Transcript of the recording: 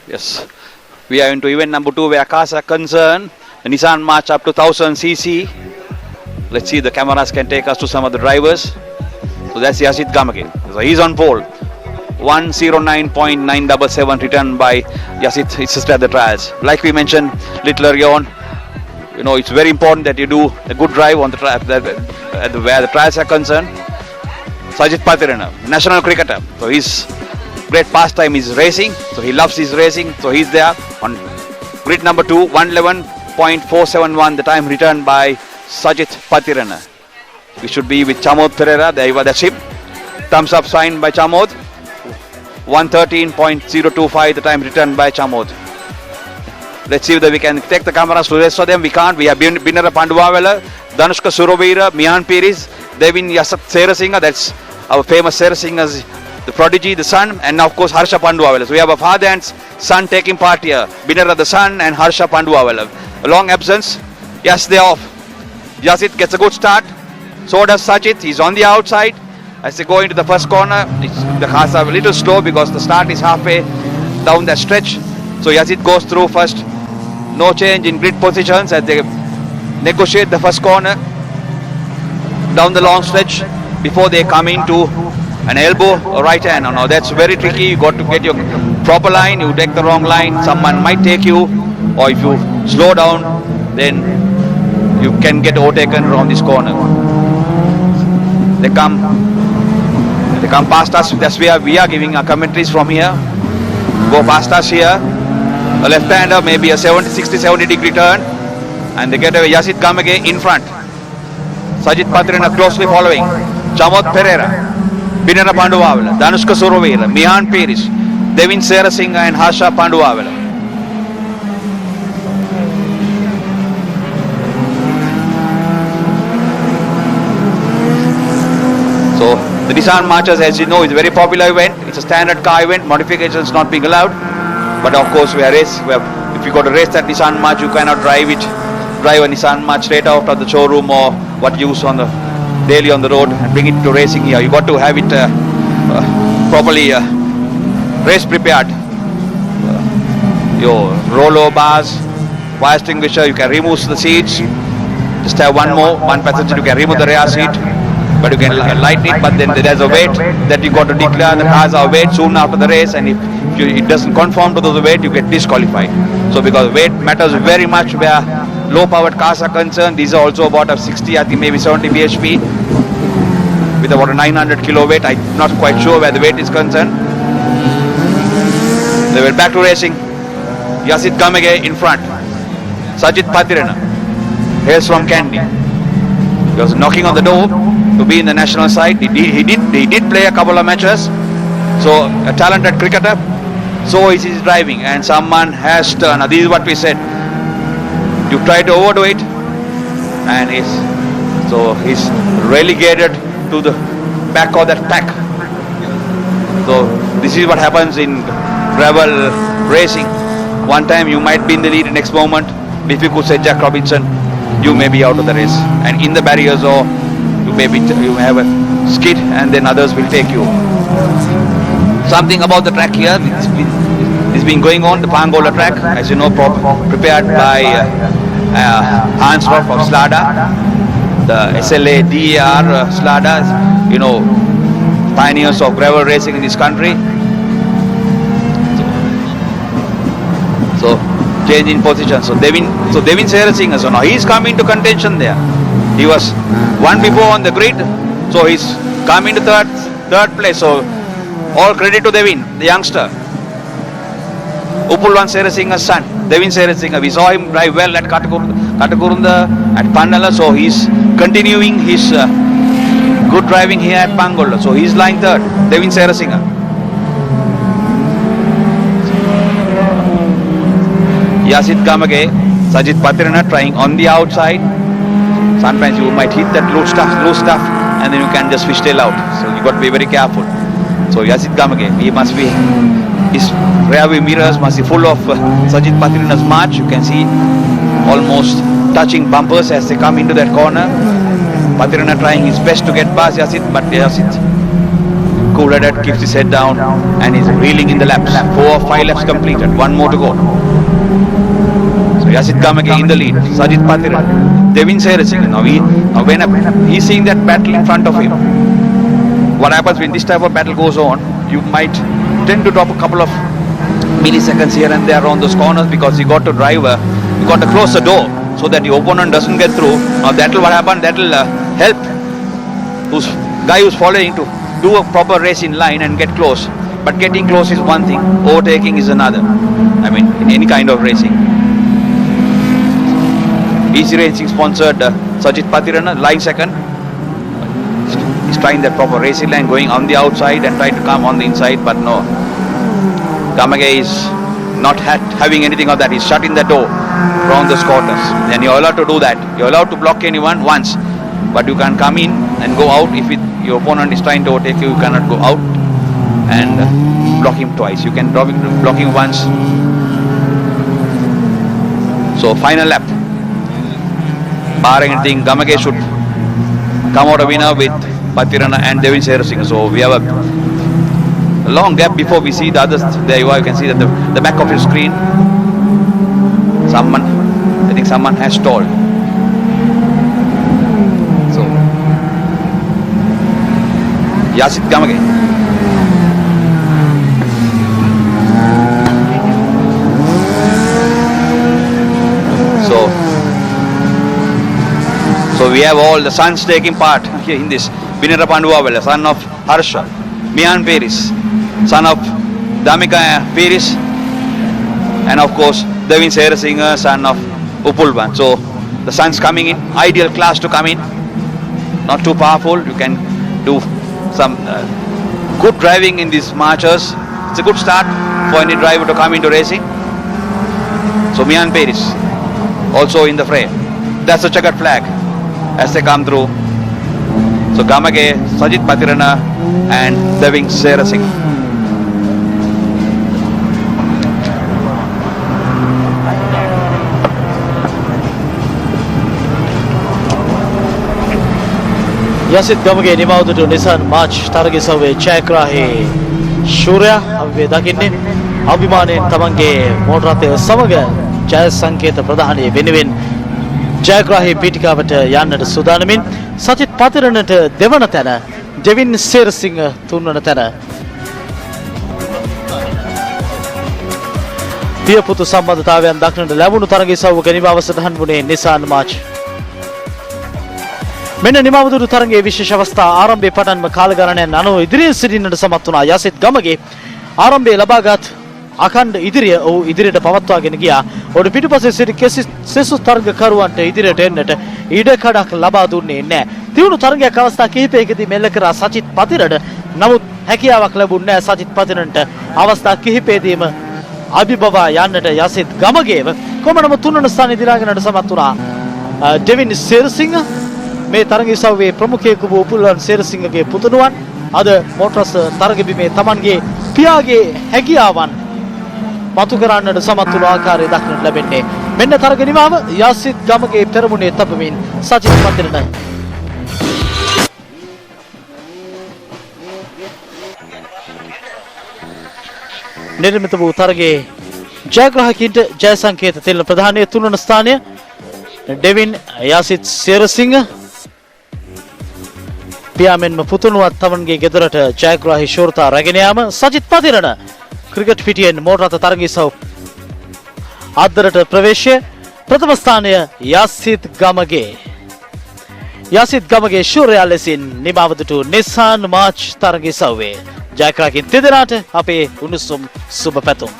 Yes. We are into event number 2 where cars are concerned. The Nissan March up to 1000cc. Let's see, the cameras can take us to some of the drivers. So that's Yasid Gamage. So he's on pole. 109.977 returned by Yasid. It's just at the trials. Like we mentioned little earlier on, you know, it's very important that you do a good drive on the track where the trials are concerned. Sajid Patirana, national cricketer. So his great pastime is racing. So he loves his racing. So he's there on grid number 2, 111.471, the time returned by Sajid Patirana. We should be with Chamod Pereira. There was the ship. Thumbs up sign by Chamod. 113.025, the time returned by Chamod. Let's see whether we can take the cameras to the rest of them. We can't. We have Binara Panduvavela, Danushka Surovira, Mihan Piris, Devin Yasat Serasinga. That's our famous Serasinga's the prodigy, the son, and now of course Harsha Panduvavela. So we have a father and son taking part here. Binara the son and Harsha Panduvavela. A long absence. Yes, they're off. Yasid gets a good start. So does Sajid. He's on the outside. As they go into the first corner, the cars are a little slow because the start is halfway down that stretch. So Yazid goes through first. No change in grid positions as they negotiate the first corner down the long stretch before they come into an elbow or right hand. Now that's very tricky. You got to get your proper line. You take the wrong line, someone might take you, or if you slow down, then you can get overtaken around this corner. They come past us. That's where we are giving our commentaries from here. Go past us here. A left-hander, maybe a 60-70 degree turn, and they get away. Yasid Gamage in front. Sajid Patirana closely following. Chamod Pereira, Binara Panduvavela, Danushka Surovira, Mihan Piris, Devin Serasinga and Harsha Panduvavela. So the Nissan Marches, as you know, is a very popular event. It's a standard car event. Modifications not being allowed. But of course, if you got to race that Nissan March, you cannot drive a Nissan March straight out of the showroom or what you use on the daily on the road and bring it to racing here. You got to have it properly race prepared. Your rollo bars, fire extinguisher, you can remove the seats. Just have one passenger, you can remove the rear seat. But you can light it, but then there's a weight that you got to declare. The cars are weight soon after the race, and if it doesn't conform to those weight, you get disqualified. So because weight matters very much where low powered cars are concerned. These are also about a 60, I think maybe 70 bhp with about a 900 kilo weight. I'm not quite sure where the weight is concerned. They were back to racing. Yasid Gamage in front. Sajid Patirana hails from Kandy. He was knocking on the door to be in the national side. He did play a couple of matches. So a talented cricketer. So is his driving, and someone has turned. Now this is what we said. You try to overdo it, and he's relegated to the back of that pack. So this is what happens in gravel racing. One time you might be in the lead, the next moment, if you could say Jack Robinson, you may be out of the race and in the barriers, or you have a skid and then others will take you. Something about the track here, it's been going on, the Pangola track, as you know, prepared by Hansdorf of Slada, the SLA DAR Slada, you know, pioneers of gravel racing in this country. So change in position. So Devin Serasinga, so now he's coming to contention there. He was one before on the grid, so he's coming to third place. So all credit to Devin, the youngster. Upulwan Serasinga's son, Devin Serasinga. We saw him drive well at Katagurunda, at Pandala, so he's continuing his good driving here at Pangola. So he's lying third, Devin Serasinga. Yasid Gamage, Sajid Patirana trying on the outside. Sometimes you might hit that loose stuff, and then you can just fishtail out. So you got to be very careful. So Yasid Gamage, his rear view mirrors must be full of Sajid Patirana's march. You can see almost touching bumpers as they come into that corner. Patirana trying his best to get past Yasid, but Yasid cool-headed, keeps his head down, and he's reeling in the laps. 4 or 5 laps completed, 1 more to go. So Yasit Gamage in the lead, Sajid Patiran, Devin Searasinghe. Now when he's seeing that battle in front of him, what happens when this type of battle goes on, you might tend to drop a couple of milliseconds here and there around those corners, because you got to close the door so that the opponent doesn't get through. Now that'll help guy who's following to do a proper race in line and get close. But getting close is one thing, overtaking is another. I mean, in any kind of racing. Easy Racing sponsored Sajid Patirana, line second. He's trying that proper racing line, going on the outside and trying to come on the inside, but no. Gamage is not having anything of that. He's shutting the door around those corners. And you're allowed to do that. You're allowed to block anyone once, but you can come in and go out. If your opponent is trying to overtake you, you cannot go out and block him twice. You can block him once. So final lap. Barring anything, Gamage should come out a winner with Patirana and Devin Searasinghe. So we have a long gap before we see the others. There you are, you can see that the back of your screen. I think someone has stalled. So Yasit Gamage. So we have all the sons taking part here in this. Binera Panduwawala, son of Harsha, Mian Peris, son of Damika Peris, and of course Devin Searasinghe, son of Upulban. So the sons coming in, ideal class to come in, not too powerful. You can do some good driving in these marchers. It's a good start for any driver to come into racing. So Mian Peris also in the fray. That's the checkered flag as they come through. So Gamage, Sajid Patirana and Devin Searasinghe. Yasit Gamage nimawudutu Nissan March Targisawe Jayagarahi Shurya අපි දකින්නේ අභිමානයෙන් තමන්ගේ මෝටර රථය සමග ජය සංකේත ප්‍රදානය වෙනුවෙන් ජයග්‍රාහී පීඨිකාවට යන්නට සූදානමින් සජිත් පතිරණට දෙවන තැන දෙවින් සේරසිංහ තුන්වන තැන පියපුතු සම්බන්ධතාවයන් දක්නට ලැබුණු තරගයේ නිමාව සටහන් වුණේ නිසාන් මාච් මෙන්න නිමාවදුරු තරගයේ විශේෂ අවස්ථා ආරම්භයේ පටන්ම කාල ගණනයන් අනුව ඉදිරියෙන් සිටින්නට සමත් වුණා යසිත් ගමගේ ආරම්භයේ ලබාගත් අඛණ්ඩ ඉදිරිය ඔහු ඉදිරියට පවත්වාගෙන ගියා. ඔහුට පිටුපසේ සිටි සෙසු තරගකරුවන්ට ඉදිරියට එන්නට ඉඩකඩක් ලබා දුන්නේ නැහැ. තියුණු තරගයක් අවස්ථා කිහිපයකදී මෙල්ල කරා සජිත් පතිරණ. නමුත් හැකියාවක් ලැබුණේ නැහැ සජිත් පතිරණට. අවස්ථා කිහිපයකදීම අභිබවා යන්නට යසිත් ගමගේව කොමනම තුන්වන ස්ථානයේ දිනාගන්නට සමත් වුණා. ඩෙවින් සේරසිංහ මේ තරගයේ ප්‍රමුඛයෙකු වූ උපුල්වන් සේරසිංහගේ පුතුණුවන් අද මොටරස් තරගබිමේ තමන්ගේ පියාගේ හැකියාවන් මතු කරන්නට සමත් වූ ආකාරය දක්නට ලැබෙන්නේ. මෙන්න තරග නිමාව යසිත් ගමගේ පෙරමුණේ තබමින් සජිත් පතිරණ නිර්මිත වූ තරගයේ ජයග්‍රාහකීන්ට ජය සංකේත තෙල්න ප්‍රධානයේ තුන්වන ස්ථානය ඩෙවින් යසිත් සේරසිංහ පියාමෙන්ම පුතුණුවත් තමන්ගේ ගෙදරට ජයග්‍රාහී ශූරතා රැගෙන යාම සජිත් පතිරණ ක්‍රිකට් පිටියෙන් මෝටර රථ තරගයේ අද්දරට ප්‍රවේශය ප්‍රථම ස්ථානය යසිත් ගමගේ ශූරයා ලෙසින් නිමාව දුටු නිසාන් මාච් තරගයේ ජයග්‍රාහකීන් දෙදෙනාට අපේ උණුසුම් සුබ පැතුම්.